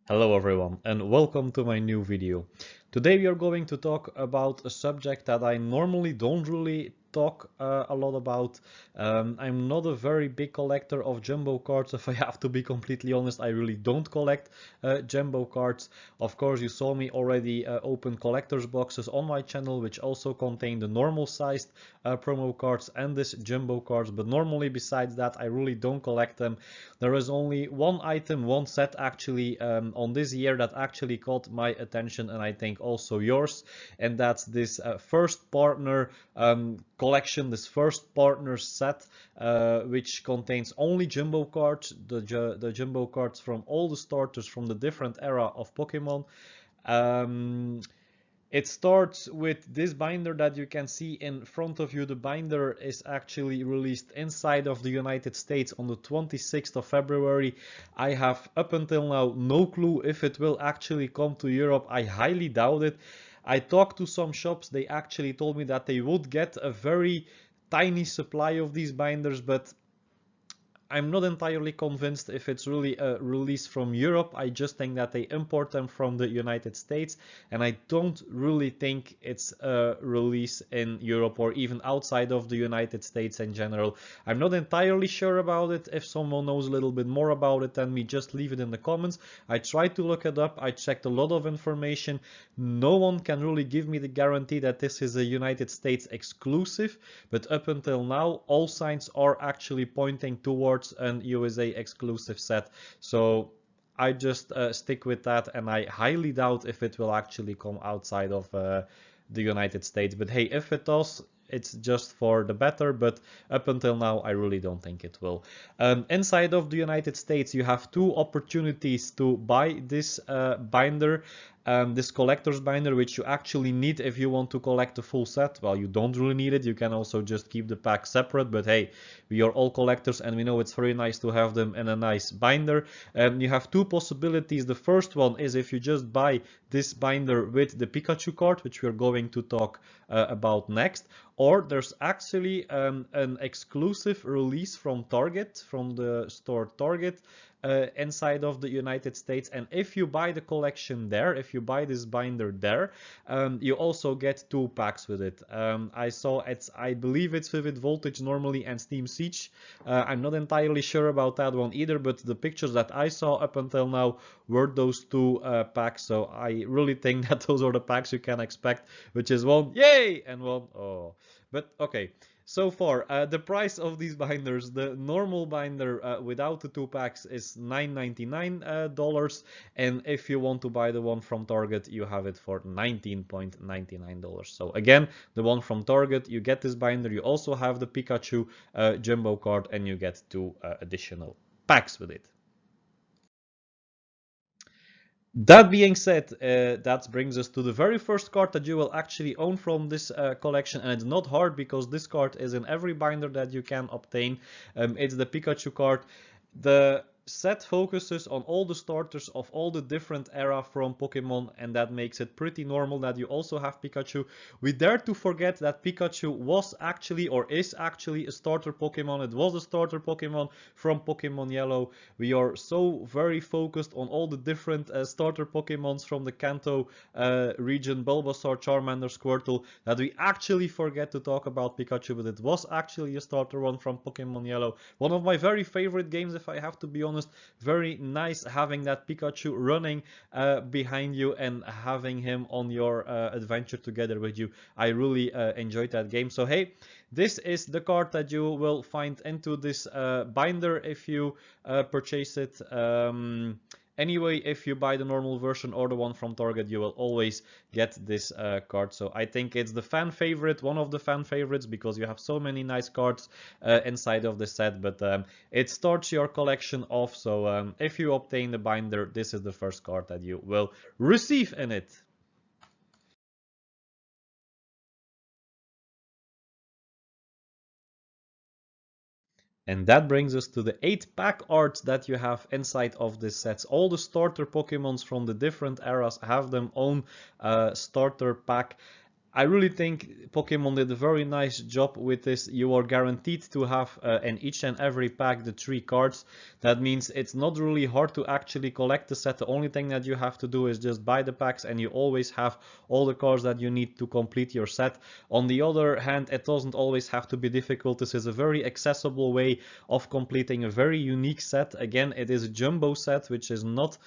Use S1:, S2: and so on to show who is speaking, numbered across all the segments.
S1: Hello everyone and welcome to my new video. Today we are going to talk about a subject that I normally don't really talk a lot about. I'm not a very big collector of jumbo cards. If I have to be completely honest, I really don't collect jumbo cards. Of course, you saw me already open collector's boxes on my channel, which also contain the normal sized promo cards and this jumbo cards. But normally besides that, I really don't collect them. There is only one item, one set actually on this year that actually caught my attention, and I think also yours, and that's this first partner collection, this first partner set, which contains only jumbo cards, the jumbo cards from all the starters from the different era of Pokemon. Um, it starts with this binder that you can see in front of you. The binder is actually released inside of the United States on the 26th of February. I have up until now no clue if it will actually come to Europe. I highly doubt it. I talked to some shops. They actually told me that they would get a very tiny supply of these binders, but I'm not entirely convinced if it's really a release from Europe. I just think that they import them from the United States, and I don't really think it's a release in Europe or even outside of the United States in general. I'm not entirely sure about it. If someone knows a little bit more about it than me, just leave it in the comments. I tried to look it up. I checked a lot of information. No one can really give me the guarantee that this is a United States exclusive, but up until now, all signs are actually pointing towards an USA exclusive set. So I just stick with that, and I highly doubt if it will actually come outside of the United States. But hey, if it does, it's just for the better, but up until now I really don't think it will. Inside of the United States you have two opportunities to buy this binder, this collector's binder, which you actually need if you want to collect the full set. Well, you don't really need it, you can also just keep the pack separate, but hey, we are all collectors and we know it's very nice to have them in a nice binder. You have two possibilities. The first one is if you just buy this binder with the Pikachu card, which we're going to talk about next, or there's actually an exclusive release from Target, from the store Target, inside of the United States, and if you buy the collection there, if you buy this binder there, you also get two packs with it. I saw it's, I believe it's Vivid Voltage normally and Steam Siege. I'm not entirely sure about that one either, but the pictures that I saw up until now were those two packs, so I really think that those are the packs you can expect, which is one yay and one oh. But okay, so far, the price of these binders, the normal binder without the two packs is $9.99, and if you want to buy the one from Target, you have it for $19.99. So again, the one from Target, you get this binder, you also have the Pikachu jumbo card, and you get two additional packs with it. That being said, that brings us to the very first card that you will actually own from this collection, and it's not hard because this card is in every binder that you can obtain. It's the Pikachu card. The set focuses on all the starters of all the different era from Pokemon, and that makes it pretty normal that you also have Pikachu. We dare to forget that Pikachu was actually, or is actually, a starter Pokemon. It was a starter Pokemon from Pokemon Yellow. We are so very focused on all the different starter Pokemons from the Kanto region, Bulbasaur, Charmander, Squirtle, that we actually forget to talk about Pikachu, but it was actually a starter one from Pokemon Yellow. One of my very favorite games, if I have to be honest. Very nice having that Pikachu running behind you and having him on your adventure together with you. I really enjoyed that game. So hey, this is the card that you will find into this binder if you purchase it. Anyway, if you buy the normal version or the one from Target, you will always get this card. So I think it's the fan favorite, one of the fan favorites, because you have so many nice cards inside of the set. But it starts your collection off. So if you obtain the binder, this is the first card that you will receive in it. And that brings us to the 8 pack art that you have inside of this set. All the starter Pokemons from the different eras have their own starter pack. I really think Pokemon did a very nice job with this. You are guaranteed to have in each and every pack the 3 cards. That means it's not really hard to actually collect the set. The only thing that you have to do is just buy the packs and you always have all the cards that you need to complete your set. On the other hand, it doesn't always have to be difficult. This is a very accessible way of completing a very unique set. Again, it is a jumbo set, which is not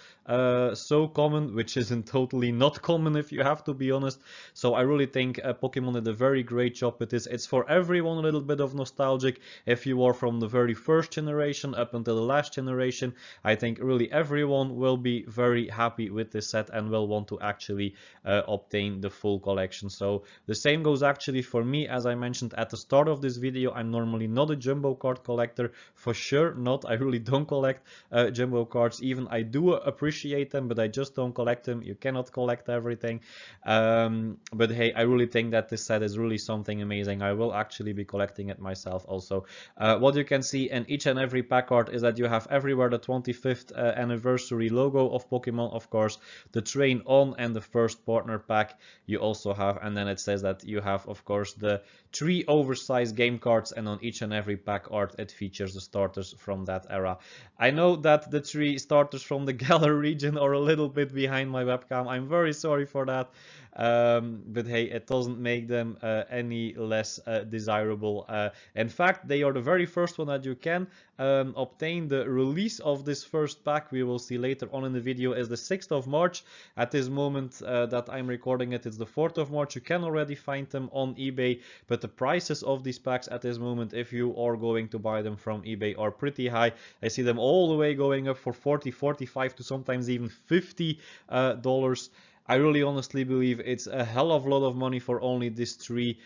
S1: so common, which isn't totally not common if you have to be honest. So I really think Pokemon did a very great job with this. It's for everyone a little bit of nostalgic. If you are from the very first generation up until the last generation, I think really everyone will be very happy with this set and will want to actually obtain the full collection. So the same goes actually for me. As I mentioned at the start of this video, I'm normally not a jumbo card collector, for sure not. I really don't collect jumbo cards. Even I do appreciate them, but I just don't collect them. You cannot collect everything. But hey, I really think that this set is really something amazing. I will actually be collecting it myself also. What you can see in each and every pack art is that you have everywhere the 25th anniversary logo of Pokemon, of course, the Train On and the first partner pack you also have, and then it says that you have, of course, the 3 oversized game cards, and on each and every pack art it features the starters from that era. I know that the 3 starters from the Galar region are a little bit behind my webcam. I'm very sorry for that. But hey, it doesn't make them any less desirable. In fact, they are the very first one that you can obtain. The release of this first pack, we will see later on in the video, is the 6th of March. At this moment that I'm recording it, it's the 4th of March. You can already find them on eBay, but the prices of these packs at this moment, if you are going to buy them from eBay, are pretty high. I see them all the way going up for 40, 45 to sometimes even $50. I really honestly believe it's a hell of a lot of money for only these 3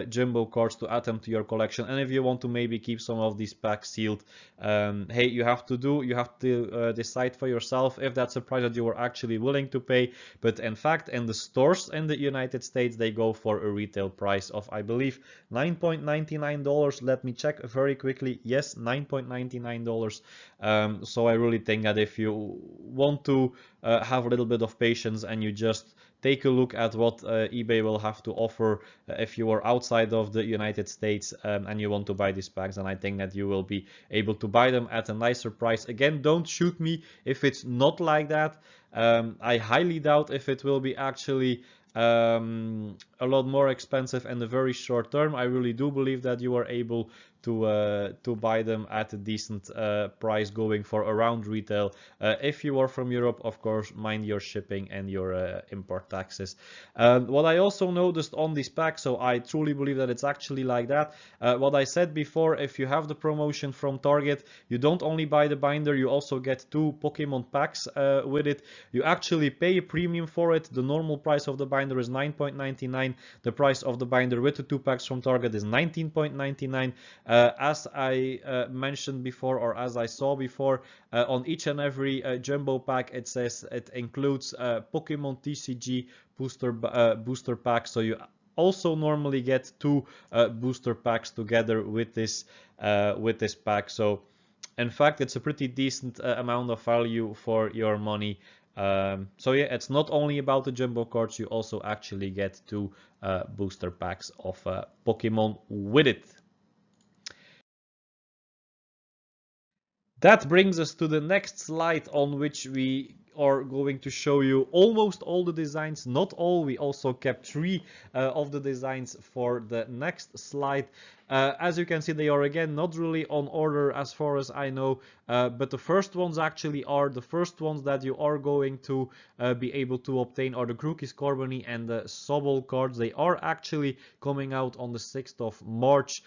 S1: jumbo cards to add them to your collection. And if you want to maybe keep some of these packs sealed, hey, you have to decide for yourself if that's a price that you are actually willing to pay. But in fact, in the stores in the United States, they go for a retail price of, I believe, $9.99. Let me check very quickly. Yes, $9.99. So I really think that if you want to have a little bit of patience and you just take a look at what eBay will have to offer if you are outside of the United States and you want to buy these packs, and I think that you will be able to buy them at a nicer price. Again, don't shoot me if it's not like that. I highly doubt if it will be actually a lot more expensive in the very short term. I really do believe that you are able to buy them at a decent price, going for around retail. If you are from Europe, of course, mind your shipping and your import taxes. What I also noticed on this pack, so I truly believe that it's actually like that. What I said before, if you have the promotion from Target, you don't only buy the binder, you also get 2 Pokemon packs with it. You actually pay a premium for it. The normal price of the binder is $9.99. The price of the binder with the 2 packs from Target is $19.99. As I mentioned before, or as I saw before, on each and every jumbo pack, it says it includes Pokemon TCG booster pack. So you also normally get 2 booster packs together with this pack. So in fact, it's a pretty decent amount of value for your money. So yeah, it's not only about the jumbo cards, you also actually get 2 booster packs of Pokemon with it. That brings us to the next slide, on which we are going to show you almost all the designs. Not all, we also kept 3 of the designs for the next slide. As you can see, they are again not really on order as far as I know, but the first ones actually are the first ones that you are going to be able to obtain are the Grookey Scorbunny and the Sobble cards. They are actually coming out on the 6th of March.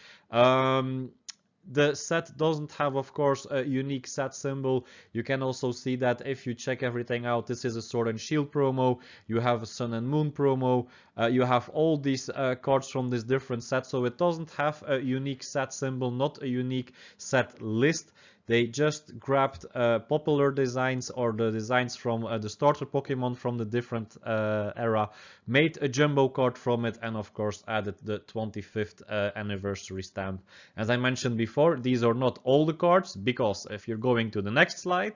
S1: The set doesn't have, of course, a unique set symbol. You can also see that if you check everything out, this is a Sword and Shield promo, you have a Sun and Moon promo, you have all these cards from this different set, so it doesn't have a unique set symbol, not a unique set list. They just grabbed popular designs or the designs from the starter Pokemon from the different era, made a jumbo card from it, and of course added the 25th anniversary stamp. As I mentioned before, these are not all the cards, because if you're going to the next slide,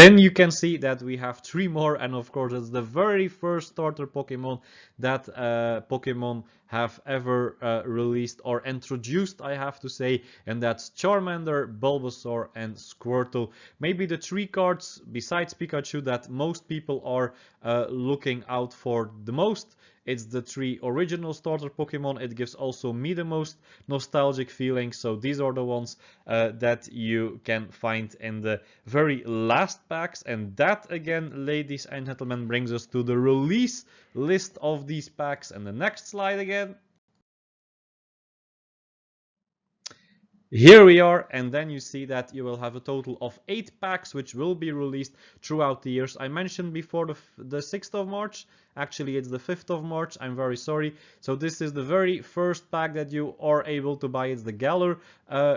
S1: Then you can see that we have 3 more, and of course it's the very first starter Pokemon that Pokemon have ever released or introduced, I have to say, and that's Charmander, Bulbasaur, and Squirtle. Maybe the 3 cards besides Pikachu that most people are looking out for the most. It's the 3 original starter Pokemon. It gives also me the most nostalgic feeling. So these are the ones that you can find in the very last packs. And that again, ladies and gentlemen, brings us to the release list of these packs. And the next slide again. Here we are, and then you see that you will have a total of 8 packs which will be released throughout the years. I mentioned before the 6th of March. Actually, it's the 5th of March. I'm very sorry. So this is the very first pack that you are able to buy. It's the Galar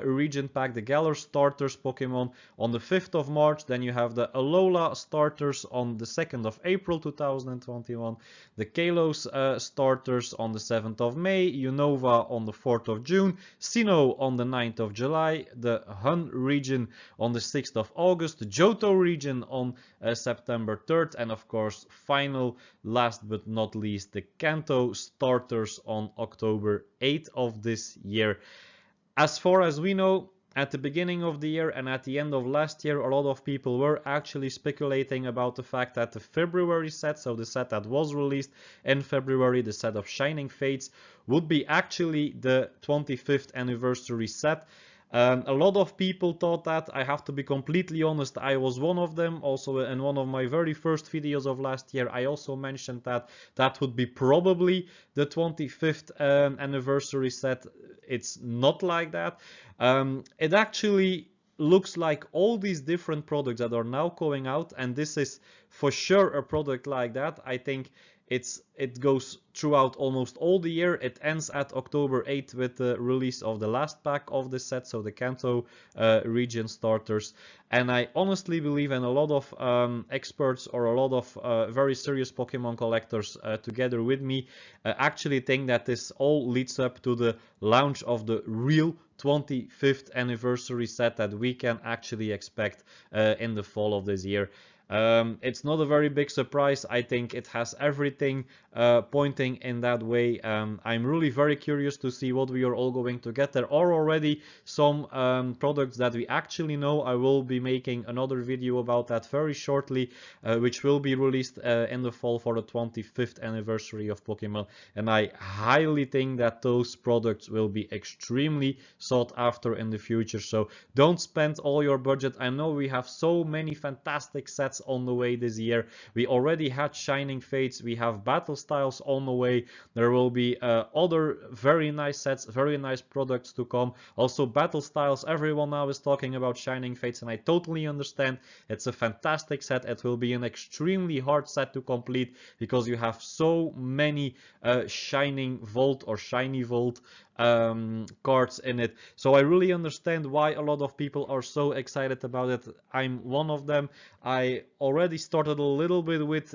S1: region pack, the Galar starters Pokemon on the 5th of March. Then you have the Alola starters on the 2nd of April 2021. The Kalos starters on the 7th of May. Unova on the 4th of June. Sinnoh on the 9th of July. The Hun region on the 6th of August. The Johto region on September 3rd. And of course, final, last but not least, the Kanto starters on October 8th of this year. As far as we know, at the beginning of the year and at the end of last year, a lot of people were actually speculating about the fact that the February set, so the set that was released in February, the set of Shining Fates, would be actually the 25th anniversary set. A lot of people thought that. I have to be completely honest, I was one of them. Also in one of my very first videos of last year, I also mentioned that that would be probably the 25th anniversary set. It's not like that. It actually looks like all these different products that are now going out, and this is for sure a product like that. I think it goes throughout almost all the year. It ends at October 8th with the release of the last pack of the set, so the Kanto region starters. And I honestly believe, and a lot of experts or a lot of very serious Pokemon collectors together with me actually think that this all leads up to the launch of the real 25th anniversary set that we can actually expect in the fall of this year. It's not a very big surprise. I think it has everything pointing in that way. I'm really very curious to see what we are all going to get. There are already some products that we actually know. I will be making another video about that very shortly, which will be released in the fall for the 25th anniversary of Pokemon. And I highly think that those products will be extremely sought after in the future. So don't spend all your budget. I know we have so many fantastic sets on the way this year. We already had Shining Fates, we have Battle Styles on the way. There will be other very nice sets, very nice products to come. Also Battle Styles, everyone now is talking about Shining Fates, and I totally understand. It's a fantastic set. It will be an extremely hard set to complete because you have so many Shining Volt or Shiny Volt cards in it. So I really understand why a lot of people are so excited about it. I'm one of them. I already started a little bit with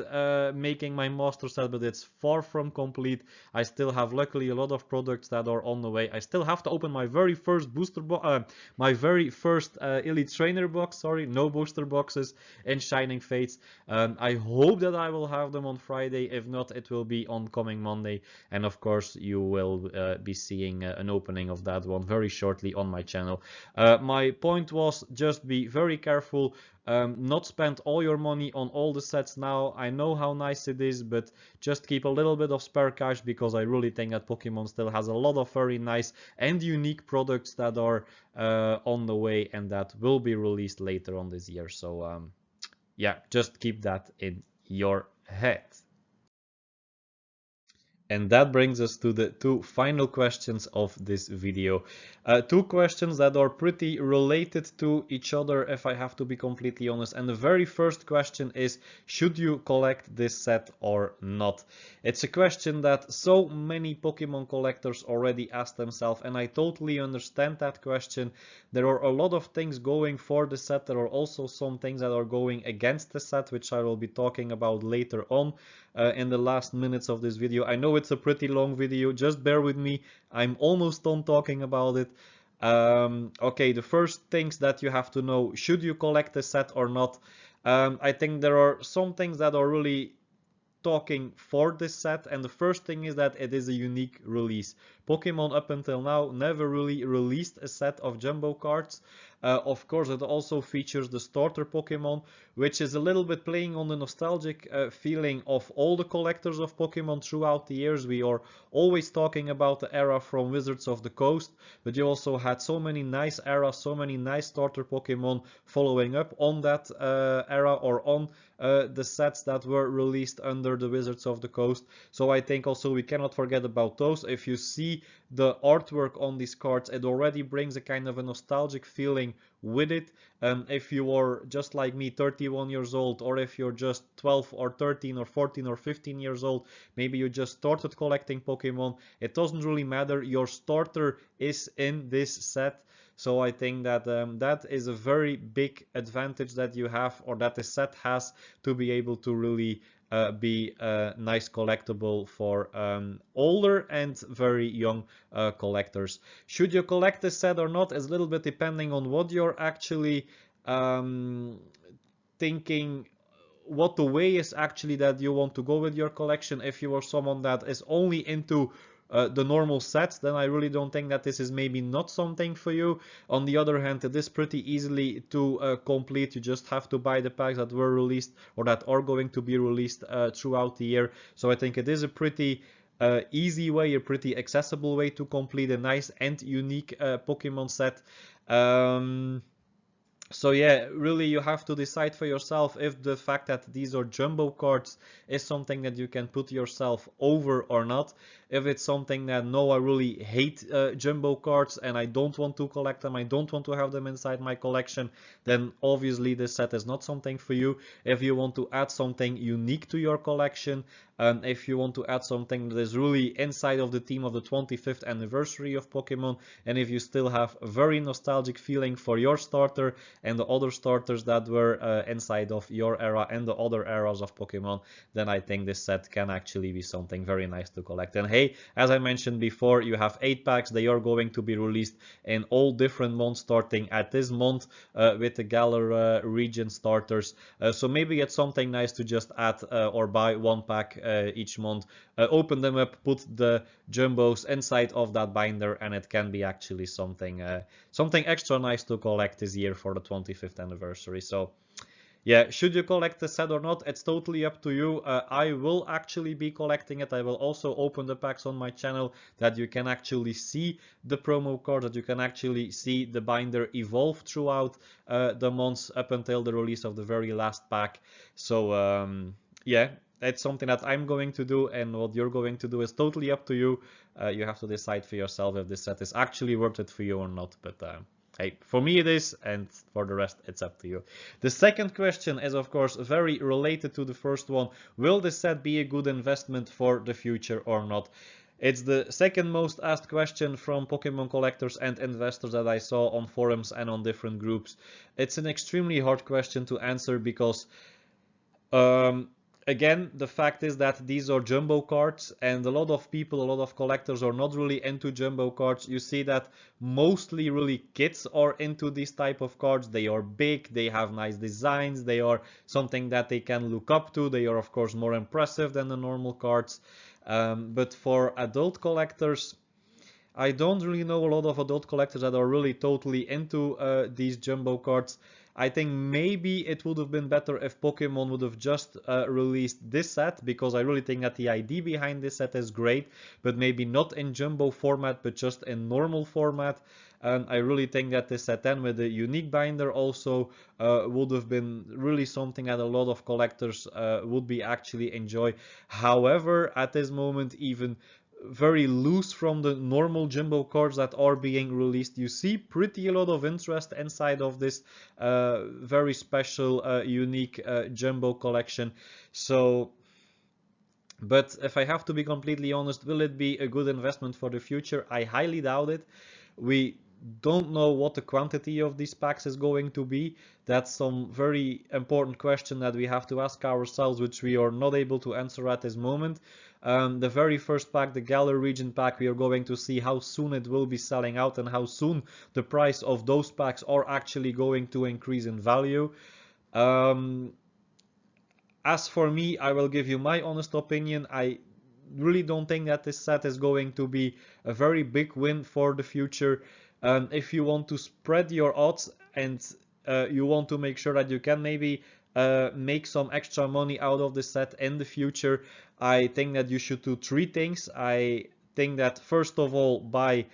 S1: making my master set, but it's far from complete. I still have luckily a lot of products that are on the way. I still have to open my very first booster box, my very first Elite Trainer box. Sorry, no booster boxes in Shining Fates. I hope that I will have them on Friday. If not, it will be on coming Monday, and of course you will be seeing an opening of that one very shortly on my channel. My point was just be very careful, not spend all your money on all the sets now. I know how nice it is, but just keep a little bit of spare cash, because I really think that Pokemon still has a lot of very nice and unique products that are on the way and that will be released later on this year. So yeah, just keep that in your head. And that brings us to the 2 final questions of this video. 2 questions that are pretty related to each other, if I have to be completely honest. And the very first question is, should you collect this set or not? It's a question that so many Pokemon collectors already asked themselves, and I totally understand that question. There are a lot of things going for the set. There are also some things that are going against the set, which I will be talking about later on in the last minutes of this video. I know it's a pretty long video, just bear with me. I'm almost done talking about it. Okay, the first things that you have to know, should you collect the set or not? I think there are some things that are really talking for this set, and the first thing is that it is a unique release. Pokemon up until now never really released a set of jumbo cards. Of course, it also features the starter Pokemon, which is a little bit playing on the nostalgic feeling of all the collectors of Pokemon throughout the years. We are always talking about the era from Wizards of the Coast, but you also had so many nice eras, so many nice starter Pokemon following up on that era, or on the sets that were released under the Wizards of the Coast. So I think also we cannot forget about those. If you see the artwork on these cards, it already brings a kind of a nostalgic feeling with it. If you are just like me, 31 years old, or if you're just 12 or 13 or 14 or 15 years old, maybe you just started collecting Pokemon, it doesn't really matter. Your starter is in this set. So I think that that is a very big advantage that you have, or that the set has, to be able to really be a nice collectible for older and very young collectors. Should you collect this set or not is a little bit depending on what you're actually thinking, what the way is actually that you want to go with your collection. If you are someone that is only into the normal sets, then I really don't think that this is maybe not something for you. On the other hand, it is pretty easily to complete. You just have to buy the packs that were released or that are going to be released throughout the year. So I think it is a pretty easy way, a pretty accessible way to complete a nice and unique Pokemon set. So yeah, really you have to decide for yourself if the fact that these are jumbo cards is something that you can put yourself over or not. If it's something that, no, I really hate jumbo cards and I don't want to collect them, I don't want to have them inside my collection, then obviously this set is not something for you. If you want to add something unique to your collection, if you want to add something that is really inside of the theme of the 25th anniversary of Pokemon, and if you still have a very nostalgic feeling for your starter and the other starters that were inside of your era and the other eras of Pokemon, then I think this set can actually be something very nice to collect. And hey, as I mentioned before, you have 8 packs. They are going to be released in all different months starting at this month with the Galar region starters. So maybe it's something nice to just add or buy 1 pack each month, open them up, put the jumbos inside of that binder, and it can be actually something something extra nice to collect this year for the 25th anniversary. So yeah, should you collect the set or not? It's totally up to you. I will actually be collecting it. I will also open the packs on my channel that you can actually see the promo card, that you can actually see the binder evolve throughout the months up until the release of the very last pack. So yeah, it's something that I'm going to do, and what you're going to do is totally up to you. You have to decide for yourself if this set is actually worth it for you or not. But hey, for me it is, and for the rest it's up to you. The second question is of course very related to the first one. Will this set be a good investment for the future or not? It's the second most asked question from Pokemon collectors and investors that I saw on forums and on different groups. It's an extremely hard question to answer because um, again, the fact is that these are jumbo cards, and a lot of people, a lot of collectors are not really into jumbo cards. You see that mostly really kids are into these type of cards. They are big, they have nice designs, they are something that they can look up to. They are of course more impressive than the normal cards. But for adult collectors, I don't really know a lot of adult collectors that are really totally into these jumbo cards. I think maybe it would have been better if Pokemon would have just released this set, because I really think that the idea behind this set is great, but maybe not in jumbo format, but just in normal format. And I really think that this set then with a unique binder also would have been really something that a lot of collectors would be actually enjoy. However, at this moment, even very loose from the normal jumbo cards that are being released, you see pretty a lot of interest inside of this very special unique jumbo collection. So but if I have to be completely honest, will it be a good investment for the future? I highly doubt it. We don't know what the quantity of these packs is going to be. That's some very important question that we have to ask ourselves, which we are not able to answer at this moment. The very first pack, the Galar region pack, we are going to see how soon it will be selling out and how soon the price of those packs are actually going to increase in value. Um, as for me, I will give you my honest opinion. I really don't think that this set is going to be a very big win for the future. If you want to spread your odds and you want to make sure that you can maybe make some extra money out of the set in the future, I think that you should do three things. I think that first of all, buy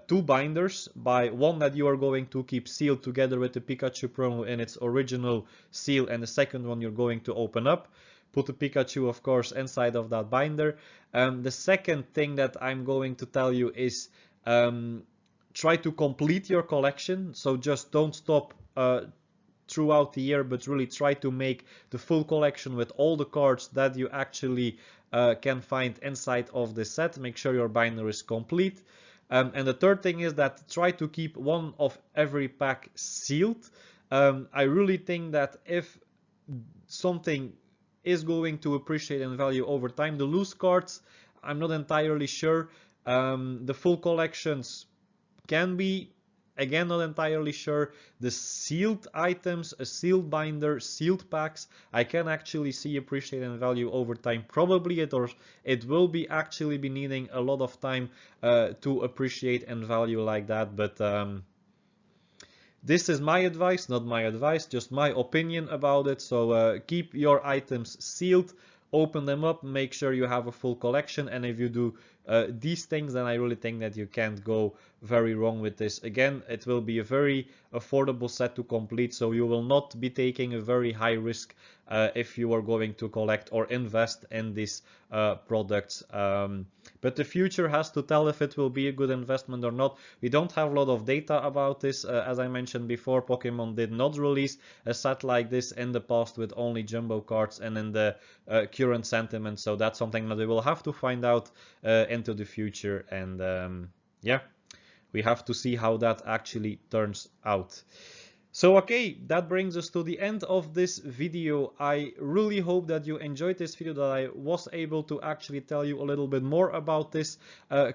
S1: two binders. Buy one that you are going to keep sealed together with the Pikachu promo in its original seal, and the second one you're going to open up. Put the Pikachu, of course, inside of that binder. The second thing that I'm going to tell you is try to complete your collection. So just don't stop throughout the year, but really try to make the full collection with all the cards that you actually can find inside of the set. Make sure your binder is complete. And the third thing is that try to keep one of every pack sealed. I really think that if something is going to appreciate in value over time, the loose cards, I'm not entirely sure. The full collections can be, again, not entirely sure. The sealed items, a sealed binder, sealed packs, I can actually see appreciate in value over time. Probably it will be actually be needing a lot of time to appreciate in value like that, but this is my advice, not my advice, just my opinion about it. So keep your items sealed, open them up, make sure you have a full collection, and if you do these things, then I really think that you can't go very wrong with this. Again, it will be a very affordable set to complete, so you will not be taking a very high risk if you are going to collect or invest in these products. But the future has to tell if it will be a good investment or not. We don't have a lot of data about this. As I mentioned before, Pokemon did not release a set like this in the past with only jumbo cards and in the current sentiment. So that's something that we will have to find out into the future. And yeah, we have to see how that actually turns out. So okay, that brings us to the end of this video. I really hope that you enjoyed this video, that I was able to actually tell you a little bit more about this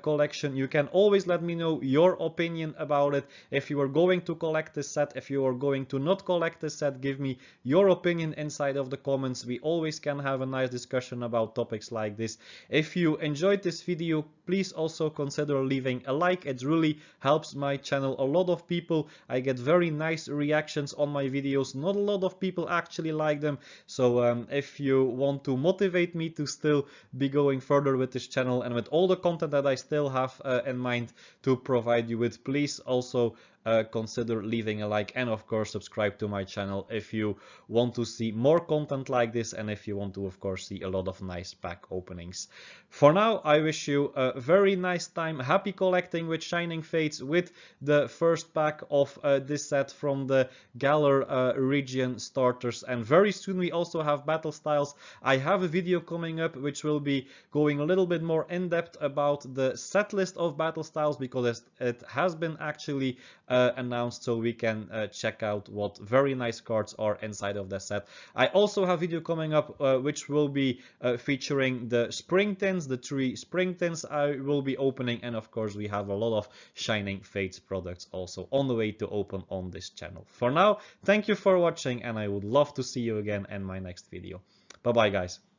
S1: collection. You can always let me know your opinion about it. If you are going to collect this set, if you are going to not collect this set, give me your opinion inside of the comments. We always can have a nice discussion about topics like this. If you enjoyed this video, please also consider leaving a like. It really helps my channel. A lot of people, I get very nice reactions on my videos. Not a lot of people actually like them. So if you want to motivate me to still be going further with this channel and with all the content that I still have in mind to provide you with, please also consider leaving a like, and of course subscribe to my channel if you want to see more content like this, and if you want to of course see a lot of nice pack openings. For now, I wish you a very nice time. Happy collecting with Shining Fates with the first pack of this set from the Galar region starters, and very soon we also have battle styles. I have a video coming up which will be going a little bit more in depth about the set list of battle styles, because it has been actually announced, so we can check out what very nice cards are inside of the set. I also have a video coming up which will be featuring the spring tins, the 3 spring tins I will be opening, and of course we have a lot of Shining Fates products also on the way to open on this channel. For now, thank you for watching, and I would love to see you again in my next video. Bye bye guys.